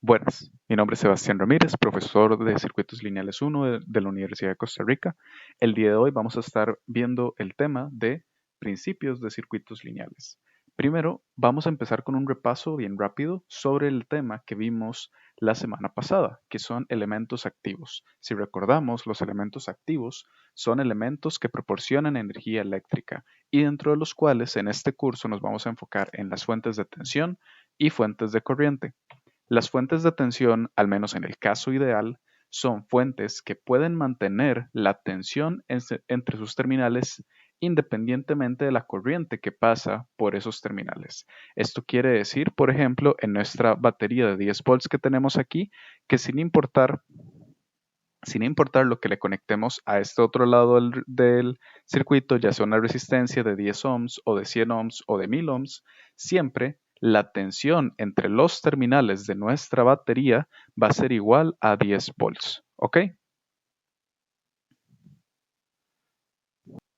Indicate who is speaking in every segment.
Speaker 1: Buenas, mi nombre es Sebastián Ramírez, profesor de Circuitos Lineales 1 de la Universidad de Costa Rica. El día de hoy vamos a estar viendo el tema de principios de circuitos lineales. Primero, vamos a empezar con un repaso bien rápido sobre el tema que vimos la semana pasada, que son elementos activos. Si recordamos, los elementos activos son elementos que proporcionan energía eléctrica y dentro de los cuales en este curso nos vamos a enfocar en las fuentes de tensión y fuentes de corriente. Las fuentes de tensión, al menos en el caso ideal, son fuentes que pueden mantener la tensión entre sus terminales independientemente de la corriente que pasa por esos terminales. Esto quiere decir, por ejemplo, en nuestra batería de 10 volts que tenemos aquí, que sin importar lo que le conectemos a este otro lado del circuito, ya sea una resistencia de 10 ohms o de 100 ohms o de 1000 ohms, siempre la tensión entre los terminales de nuestra batería va a ser igual a 10 volts. ¿Ok?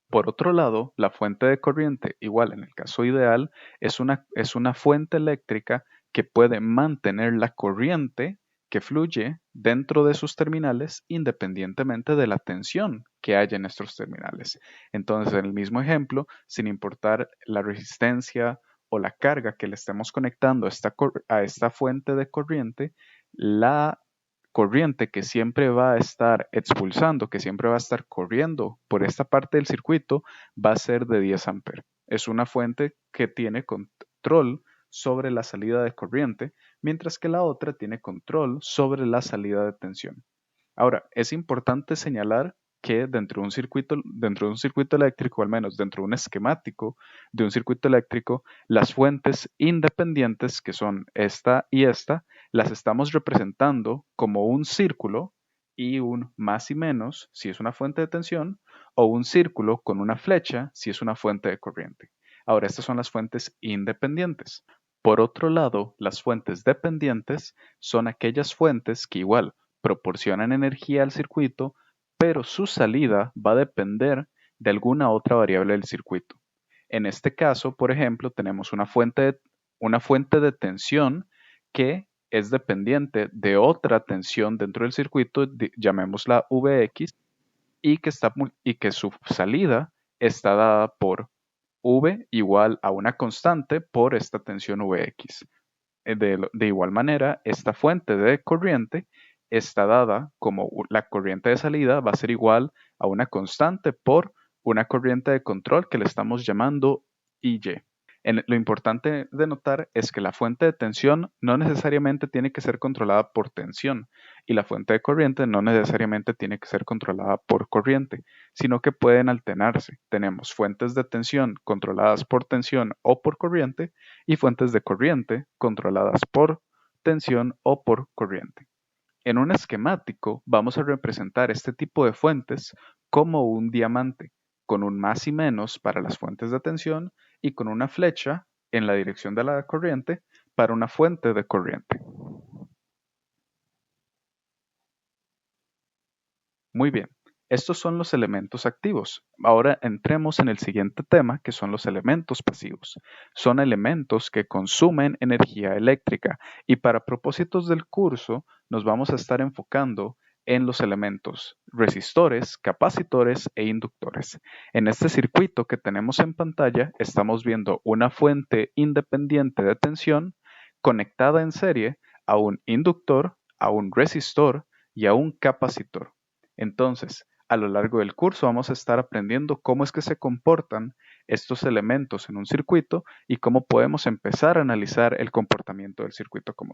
Speaker 1: Por otro lado, la fuente de corriente, igual en el caso ideal, es una fuente eléctrica que puede mantener la corriente que fluye dentro de sus terminales independientemente de la tensión que haya en estos terminales. Entonces, en el mismo ejemplo, sin importar la resistencia o la carga que le estemos conectando a esta fuente de corriente, la corriente que siempre va a estar expulsando, que siempre va a estar corriendo por esta parte del circuito, va a ser de 10 amperes. Es una fuente que tiene control sobre la salida de corriente, mientras que la otra tiene control sobre la salida de tensión. Ahora, es importante señalar que dentro de un circuito eléctrico, al menos dentro de un esquemático de un circuito eléctrico, las fuentes independientes, que son esta y esta, las estamos representando como un círculo y un más y menos si es una fuente de tensión, o un círculo con una flecha si es una fuente de corriente. Ahora, estas son las fuentes independientes. Por otro lado, las fuentes dependientes son aquellas fuentes que igual proporcionan energía al circuito, pero su salida va a depender de alguna otra variable del circuito. En este caso, por ejemplo, tenemos una fuente de tensión que es dependiente de otra tensión dentro del circuito, llamémosla Vx, y que su salida está dada por V igual a una constante por esta tensión Vx. De igual manera, esta fuente de corriente está dada como la corriente de salida va a ser igual a una constante por una corriente de control que le estamos llamando IY. Lo importante de notar es que la fuente de tensión no necesariamente tiene que ser controlada por tensión y la fuente de corriente no necesariamente tiene que ser controlada por corriente, sino que pueden alternarse. Tenemos fuentes de tensión controladas por tensión o por corriente y fuentes de corriente controladas por tensión o por corriente. En un esquemático vamos a representar este tipo de fuentes como un diamante, con un más y menos para las fuentes de tensión y con una flecha en la dirección de la corriente para una fuente de corriente. Muy bien, estos son los elementos activos. Ahora entremos en el siguiente tema, que son los elementos pasivos. Son elementos que consumen energía eléctrica y para propósitos del curso nos vamos a estar enfocando en los elementos resistores, capacitores e inductores. En este circuito que tenemos en pantalla estamos viendo una fuente independiente de tensión conectada en serie a un inductor, a un resistor y a un capacitor. Entonces, a lo largo del curso vamos a estar aprendiendo cómo es que se comportan estos elementos en un circuito y cómo podemos empezar a analizar el comportamiento del circuito como